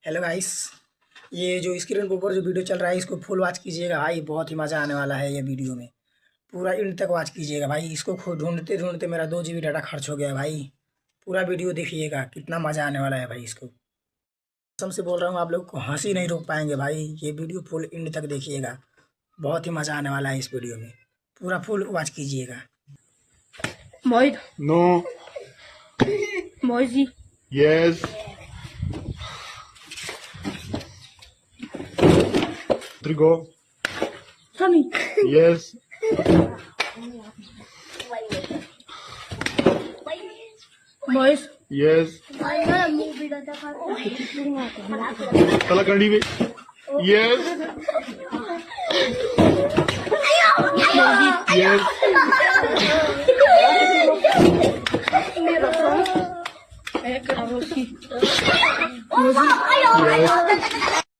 Hello guys, ये जो screen के ऊपर जो वीडियो चल रहा है इसको फुल वॉच कीजिएगा भाई। बहुत ही मज़ा आने वाला है ये वीडियो में। पूरा एंड तक वॉच कीजिएगा भाई। इसको खुद ढूंढते ढूंढते मेरा 2 GB डाटा खर्च हो गया है भाई। पूरा वीडियो देखिएगा, कितना मज़ा आने वाला है भाई। इसको कसम से बोल रहा हूँ, आप लोग को हंसी नहीं रोक पाएंगे भाई। ये वीडियो फुल एंड तक देखिएगा, बहुत ही मज़ा आने वाला है इस वीडियो में। पूरा फुल वॉच कीजिएगा। मोहित। No. Mohit ji. Yes. Trigo. Sunny. Yes. मोहित। Yes. तलाकंडी में. Yes. Yes. एक Yes.